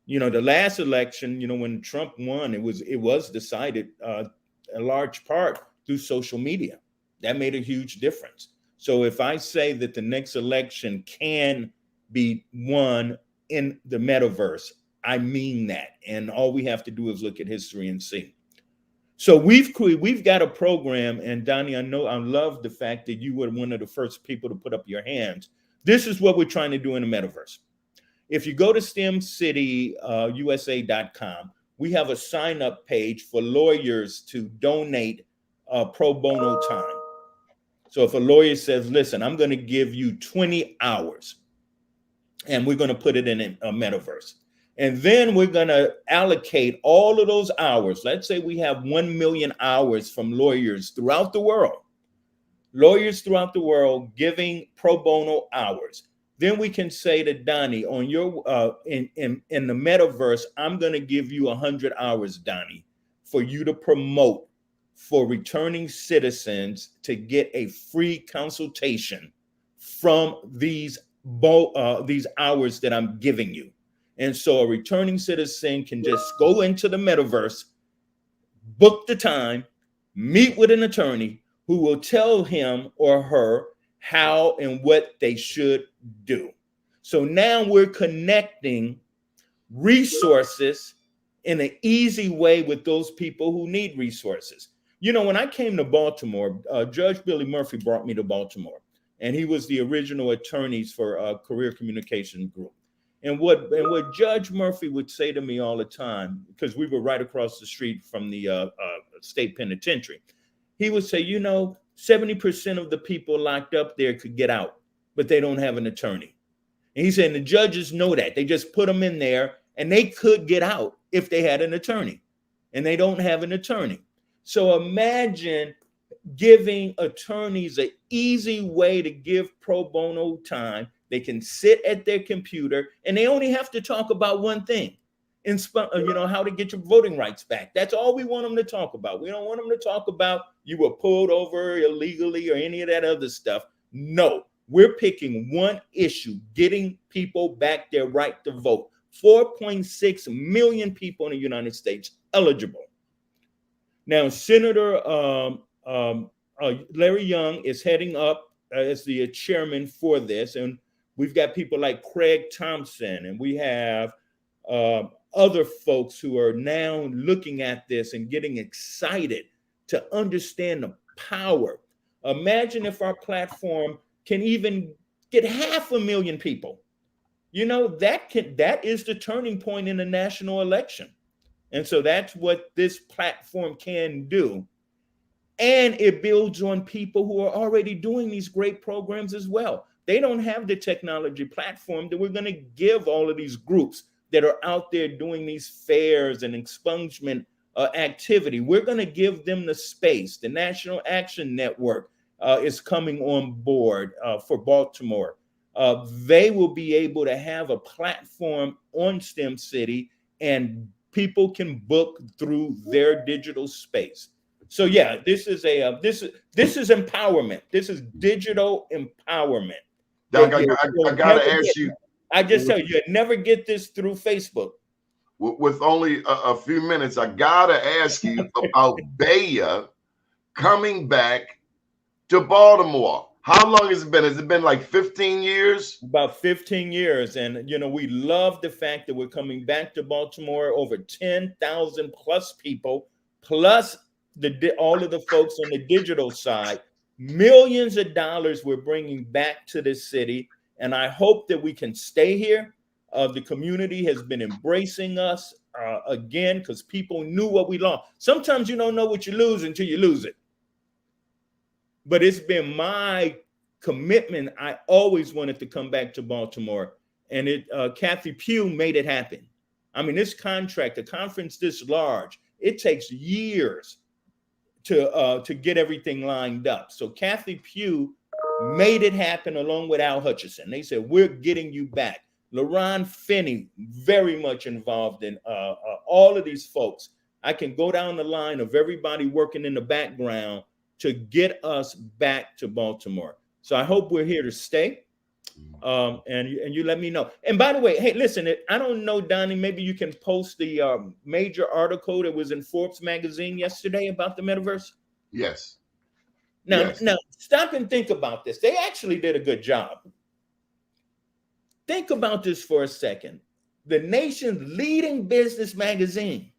The last election, when Trump won, it was decided a large part through social media. That made a huge difference. So if I say that the next election can be won in the metaverse, I mean that. And all we have to do is look at history and see. So we've got a program, and Doni, I love the fact that you were one of the first people to put up your hands. This is what we're trying to do in the metaverse. If you go to stemcityusa.com, we have a sign-up page for lawyers to donate pro bono time. So if a lawyer says, listen, I'm going to give you 20 hours, and we're going to put it in a metaverse. And then we're going to allocate all of those hours. Let's say we have 1 million hours from lawyers throughout the world. Lawyers throughout the world giving pro bono hours. Then we can say to Doni, on your in the metaverse, I'm going to give you 100 hours, Doni, for you to promote for returning citizens to get a free consultation from these hours that I'm giving you. And so a returning citizen can just go into the metaverse, book the time, meet with an attorney who will tell him or her how and what they should do. So now we're connecting resources in an easy way with those people who need resources. You know, when I came to Baltimore, Judge Billy Murphy brought me to Baltimore, and he was the original attorneys for Career Communication Group. And what Judge Murphy would say to me all the time, because we were right across the street from the state penitentiary, he would say, 70% of the people locked up there could get out, but they don't have an attorney. And he said, and the judges know that. They just put them in there, and they could get out if they had an attorney, and they don't have an attorney. So imagine giving attorneys an easy way to give pro bono time. They can sit at their computer, and they only have to talk about one thing, how to get your voting rights back. That's all we want them to talk about. We don't want them to talk about you were pulled over illegally or any of that other stuff. No, we're picking one issue, getting people back their right to vote. 4.6 million people in the United States eligible. Now, Senator Larry Young is heading up as the chairman for this, and we've got people like Craig Thompson, and we have other folks who are now looking at this and getting excited to understand the power. Imagine if our platform can even get 500,000 people. That is the turning point in the national election. And so that's what this platform can do. And it builds on people who are already doing these great programs as well. They don't have the technology platform that we're going to give all of these groups that are out there doing these fairs and expungement activity. We're going to give them the space. The National Action Network is coming on board for Baltimore. They will be able to have a platform on STEM City, and people can book through their digital space. So yeah, this is empowerment. This is digital empowerment. Doc, I gotta ask you. I just tell you, never get this through Facebook. With only a few minutes, I gotta ask you about Baya coming back to Baltimore. How long has it been? Has it been like 15 years? About 15 years. And, we love the fact that we're coming back to Baltimore, over 10,000 plus people, plus all of the folks on the digital side. Millions of dollars we're bringing back to this city. And I hope that we can stay here. The community has been embracing us again, because people knew what we lost. Sometimes you don't know what you lose until you lose it. But it's been my commitment. I always wanted to come back to Baltimore, and Kathy Pugh made it happen. I mean, this contract, a conference this large, it takes years to get everything lined up. So Kathy Pugh made it happen along with Al Hutchison. They said, we're getting you back. LaRon Finney, very much involved in all of these folks. I can go down the line of everybody working in the background to get us back to Baltimore. So I hope we're here to stay. And you let me know. And by the way, hey, listen, I don't know, Doni, maybe you can post the major article that was in Forbes magazine yesterday about the metaverse. Yes. Now, Yes. now stop and think about this. They actually did a good job. Think about this for a second. The nation's leading business magazine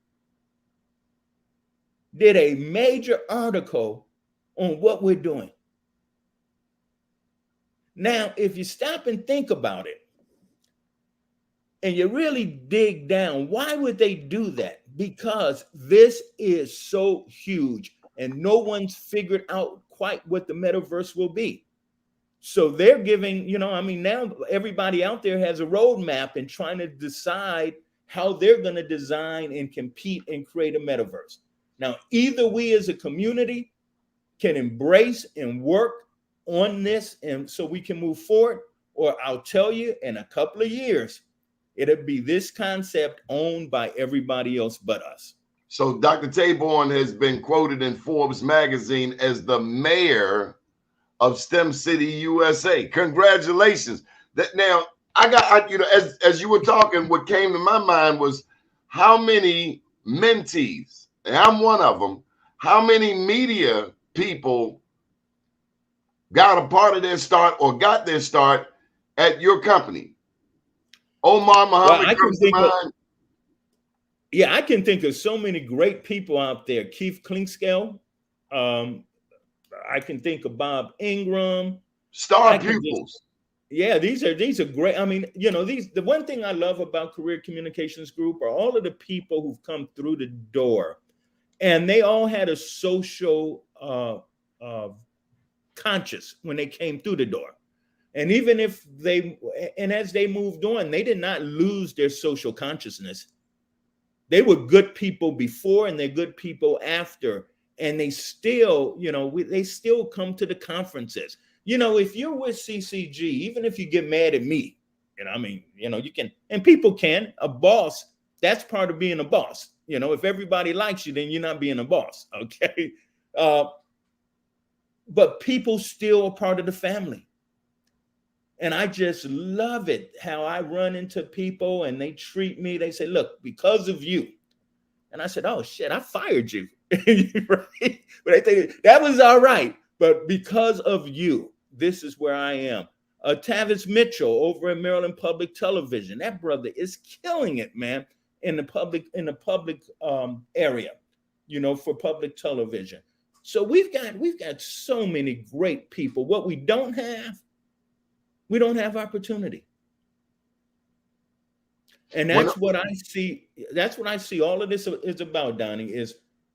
did a major article on what we're doing. Now, if you stop and think about it, and you really dig down, why would they do that? Because this is so huge, and no one's figured out quite what the metaverse will be. So they're giving, I mean, now everybody out there has a roadmap and trying to decide how they're going to design and compete and create a metaverse. Now, either we as a community can embrace and work on this and so we can move forward, or I'll tell you, in a couple of years, it'll be this concept owned by everybody else but us. So Dr. Taborn has been quoted in Forbes magazine as the mayor of STEM City, USA. Congratulations. That now as you were talking, what came to my mind was how many mentees, and I'm one of them, how many media people got a part of their start or got their start at your company? Omar Muhammad comes to mind. Yeah, I can think of so many great people out there. Keith Klinkscale. I can think of Bob Ingram. Star pupils. These are great. I mean, the one thing I love about Career Communications Group are all of the people who've come through the door, and they all had a social conscious when they came through the door. And even if as they moved on, they did not lose their social consciousness. They were good people before and they're good people after. And they still, they still come to the conferences. If you're with CCG, even if you get mad at me, you can, and people can, a boss, that's part of being a boss. If everybody likes you, then you're not being a boss. Okay. But people still are part of the family. And I just love it how I run into people and they treat me. They say, look, because of you. And I said, oh, shit, I fired you. Right? But I think that was all right. But because of you, this is where I am. Tavis Mitchell over at Maryland Public Television. That brother is killing it, man, in the public area, for public television. So we've got so many great people. What we don't have opportunity. And that's what I see. That's what I see all of this is about, Donnie, is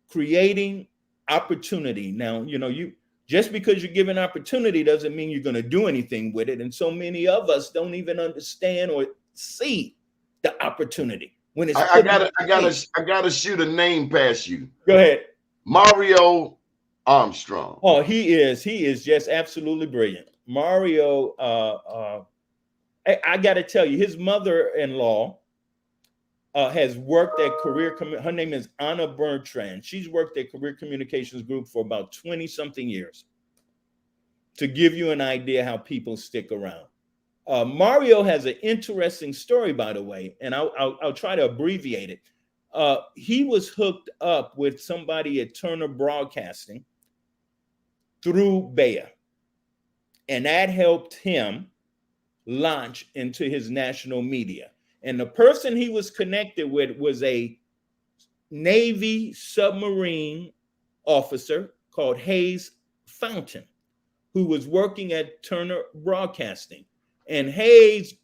creating opportunity. Now, you just because you're given opportunity doesn't mean you're going to do anything with it. And so many of us don't even understand or see the opportunity. When it's I gotta shoot a name past you. Go ahead. Mario Armstrong. Oh, he is just absolutely brilliant. Mario, I got to tell you, his mother-in-law has worked at her name is Anna Bertrand. She's worked at Career Communications Group for about 20-something years, to give you an idea how people stick around. Mario has an interesting story, by the way, and I'll try to abbreviate it. He was hooked up with somebody at Turner Broadcasting through Bea, and that helped him launch into his national media. And the person he was connected with was a Navy submarine officer called Hayes Fountain, who was working at Turner Broadcasting. And Hayes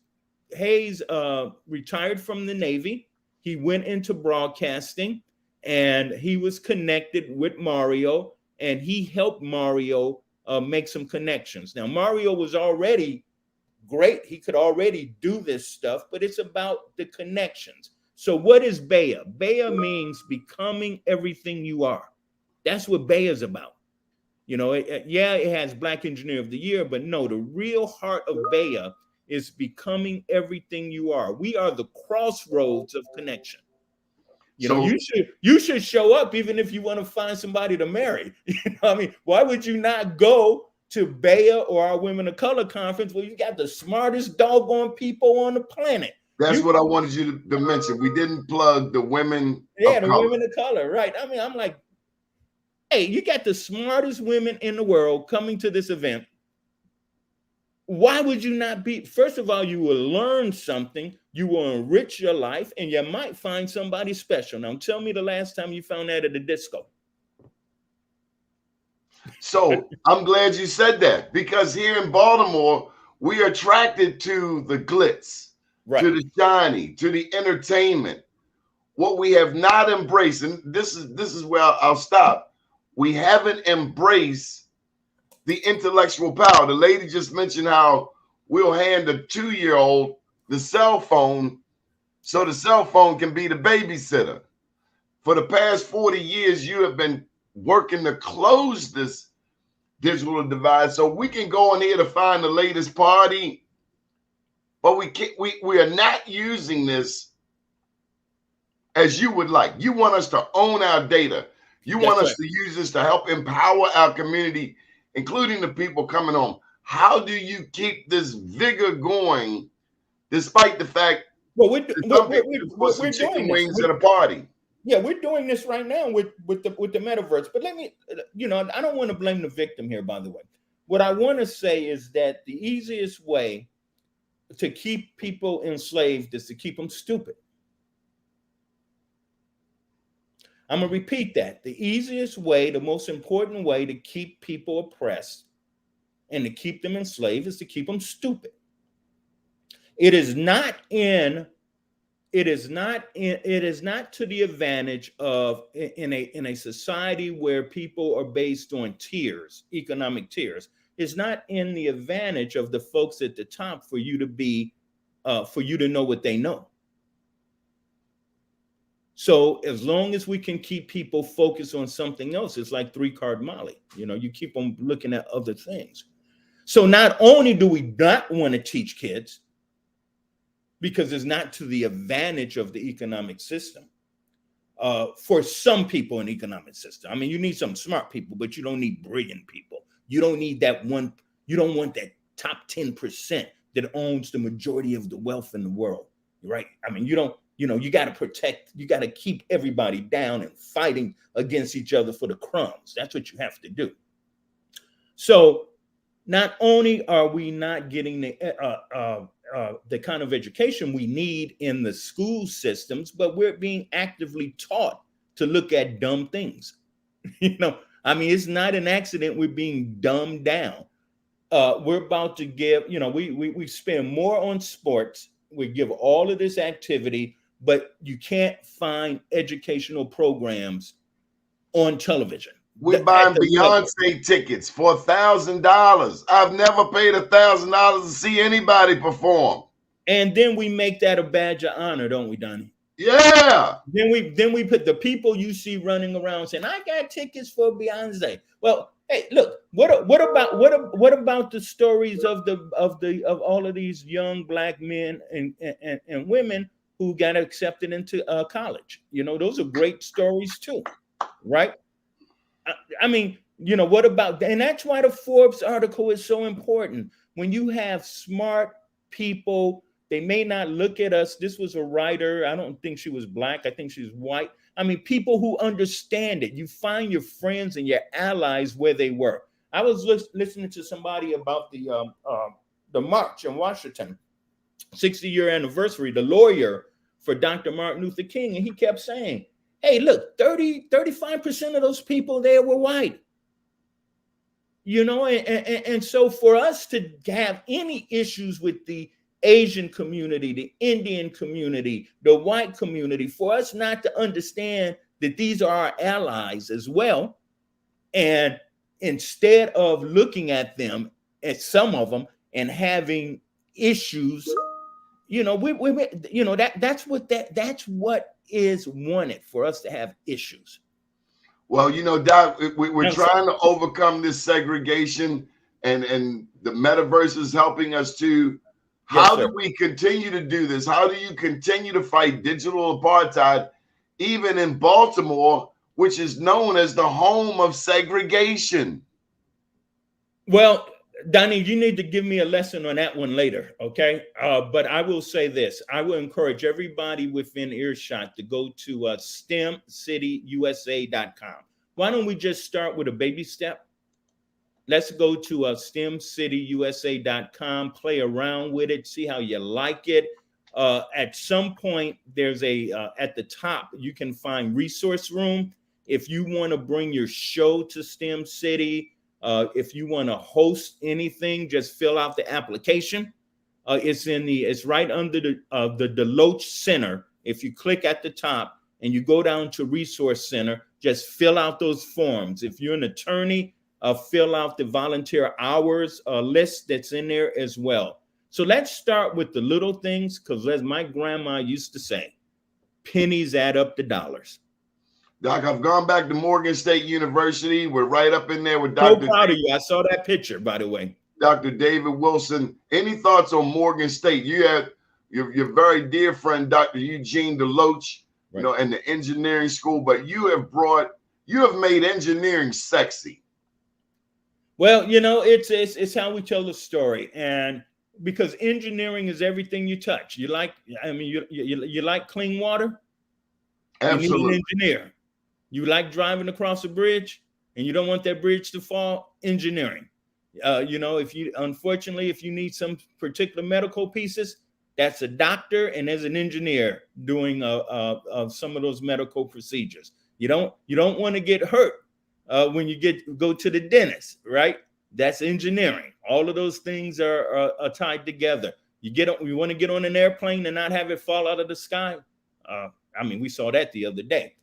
retired from the Navy. He went into broadcasting, and he was connected with Mario, and he helped Mario make some connections. Now, Mario was already great. He could already do this stuff, but it's about the connections. So what is Bea? Bea means becoming everything you are. That's what Bea is about. It has Black Engineer of the Year, but no, the real heart of Bea is becoming everything you are. We are the crossroads of connection. You should show up even if you want to find somebody to marry. Why would you not go to Bea or our Women of Color conference where you got the smartest doggone people on the planet? That's what I wanted you to mention. We didn't plug the women. Yeah, the Women of Color, right? I'm like, hey, you got the smartest women in the world coming to this event. Why would you not be? First of all, you will learn something, you will enrich your life, and you might find somebody special. Now, tell me the last time you found that at the disco. So I'm glad you said that, because here in Baltimore, we are attracted to the glitz, Right. to the shiny, to the entertainment. What we have not embraced, and this is where I'll stop. We haven't embraced the intellectual power. The lady just mentioned how we'll hand a 2-year-old the cell phone so the cell phone can be the babysitter. For the past 40 years, you have been working to close this digital divide so we can go in here to find the latest party, but we are not using this as you would like. You want us to own our data. You want us to use this to help empower our community, including the people coming home. How do you keep this vigor going despite the fact that we're chicken wings at a party? Yeah, we're doing this right now with the metaverse. But let me, I don't want to blame the victim here, by the way. What I want to say is that the easiest way to keep people enslaved is to keep them stupid. I'm going to repeat that. The easiest way, the most important way to keep people oppressed and to keep them enslaved is to keep them stupid. It is not to the advantage of in a society where people are based on tiers, economic tiers. It's not in the advantage of the folks at the top for you to know what they know. So as long as we can keep people focused on something else, it's like 3-card Molly. You keep them looking at other things. So not only do we not want to teach kids, because it's not to the advantage of the economic system, for some people in the economic system. I mean, you need some smart people, but you don't need brilliant people. You don't need that one. You don't want that top 10% that owns the majority of the wealth in the world, right? I mean, you got to protect, you got to keep everybody down and fighting against each other for the crumbs. That's what you have to do. So not only are we not getting the kind of education we need in the school systems, but we're being actively taught to look at dumb things. It's not an accident we're being dumbed down. We're about to give, we spend more on sports. We give all of this activity, but you can't find educational programs on television. We're buying Beyonce tickets for $1,000. I've never paid $1,000 to see anybody perform. And then we make that a badge of honor, don't we, Donnie? Yeah. Then we put the people you see running around saying, "I got tickets for Beyonce." Well, hey, look, what about the stories of all of these young Black men and women who got accepted into college? Those are great stories too, right? I mean, what about, and that's why the Forbes article is so important. When you have smart people, they may not look at us. This was a writer. I don't think she was Black. I think she's white. I mean, people who understand it. You find your friends and your allies where they were. I was listening to somebody about the march in Washington, 60-year anniversary, the lawyer for Dr. Martin Luther King, and he kept saying, hey, look, 35% of those people there were white. And so for us to have any issues with the Asian community, the Indian community, the white community, for us not to understand that these are our allies as well, and instead of looking at them, at some of them, and having issues, that's what is wanted, for us to have issues. Well, Doc, we're trying to overcome this segregation, and the metaverse is helping us to. How do we continue to do this? How do you continue to fight digital apartheid, even in Baltimore, which is known as the home of segregation? Well, Donnie, you need to give me a lesson on that one later, okay? But I will say this. I will encourage everybody within earshot to go to stemcityusa.com. Why don't we just start with a baby step? Let's go to stemcityusa.com, play around with it, see how you like it. At some point, there's at the top, you can find resource room. If you want to bring your show to STEM City, if you want to host anything, just fill out the application. It's right under the Deloach Center. If you click at the top and you go down to Resource Center, just fill out those forms. If you're an attorney, fill out the volunteer hours list that's in there as well. So let's start with the little things, because as my grandma used to say, pennies add up to dollars. Doc, I've gone back to Morgan State University. We're right up in there with So Dr. proud of you. I saw that picture, by the way. Dr. David Wilson. Any thoughts on Morgan State? You had your very dear friend, Dr. Eugene Deloach, Right. you know, and the engineering school, but you have made engineering sexy. Well, you know, it's how we tell the story, and because engineering is everything you touch. You like clean water? Absolutely. You need an engineer. You like driving across a bridge and you don't want that bridge to fall? Engineering. You know, if you need some particular medical pieces, that's a doctor, and there's an engineer doing some of those medical procedures. You don't want to get hurt when you go to the dentist, right? That's engineering. All of those things are tied together. You want to get on an airplane and not have it fall out of the sky. I mean, we saw that the other day.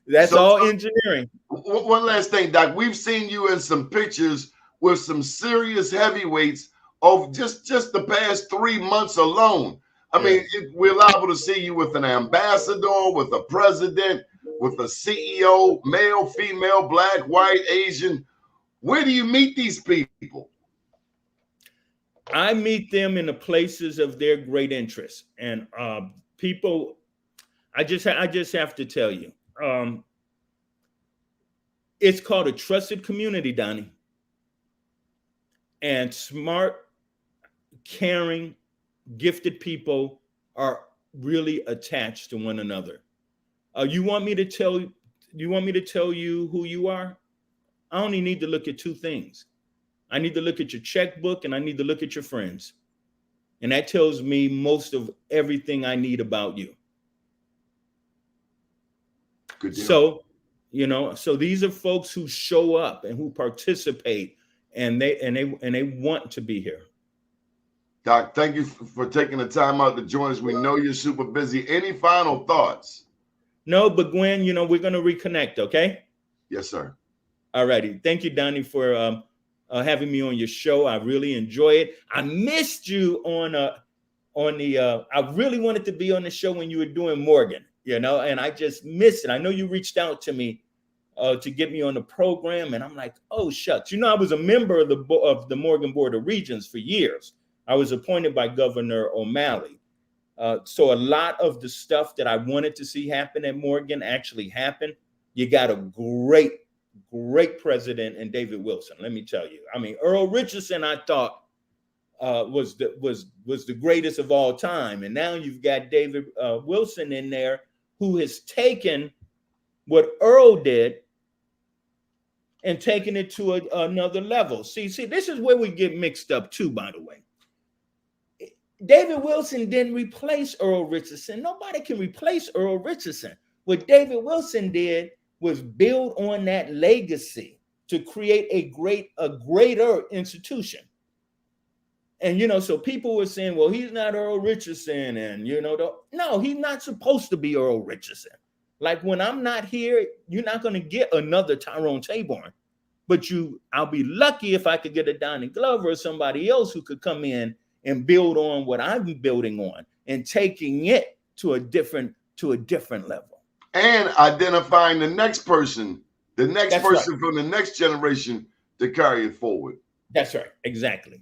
That's all engineering. One last thing, Doc. We've seen you in some pictures with some serious heavyweights of just the past 3 months alone. I mean, we're liable to see you with an ambassador, with a president, with a CEO, male, female, black, white, Asian. Where do you meet these people? I meet them in the places of their great interest, and people. I just have to tell you, it's called a trusted community, Doni. And smart, caring, gifted people are really attached to one another. You want me to tell you who you are? I only need to look at two things. I need to look at your checkbook, and I need to look at your friends. And that tells me most of everything I need about you. Good deal. So, you know, these are folks who show up and who participate, and they want to be here. Doc, thank you for taking the time out to join us. We know you're super busy. Any final thoughts? No, but Gwen, you know, we're going to reconnect, okay? Yes, sir. All righty. Thank you, Doni, for having me on your show. I really enjoy it. I missed you on the. I really wanted to be on the show when you were doing Morgan, you know, and I just missed it. I know you reached out to me to get me on the program, and I'm like, oh shucks. You know, I was a member of the Morgan Board of Regents for years. I was appointed by Governor O'Malley. So a lot of the stuff that I wanted to see happen at Morgan actually happened. You got a great president in David Wilson. Let me tell you. I mean, Earl Richardson, I thought was the greatest of all time, and now you've got David Wilson in there, who has taken what Earl did and taken it to another level. See, this is where we get mixed up too, by the way. David Wilson didn't replace Earl Richardson. Nobody can replace Earl Richardson. What David Wilson did was build on that legacy to create a greater institution. And, you know, so people were saying, well, he's not Earl Richardson. And, you know, no, he's not supposed to be Earl Richardson. Like, when I'm not here, you're not going to get another Tyrone Taborn. But I'll be lucky if I could get a Donnie Glover or somebody else who could come in and build on what I'm building on and taking it to a different level. And identifying the next person from the next generation to carry it forward. That's right. Exactly.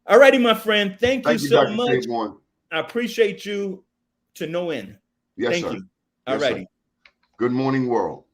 All righty, my friend. Thank you so Dr. much. Taborn. I appreciate you to no end. Yes, Thank sir. you. All righty. Good morning, world.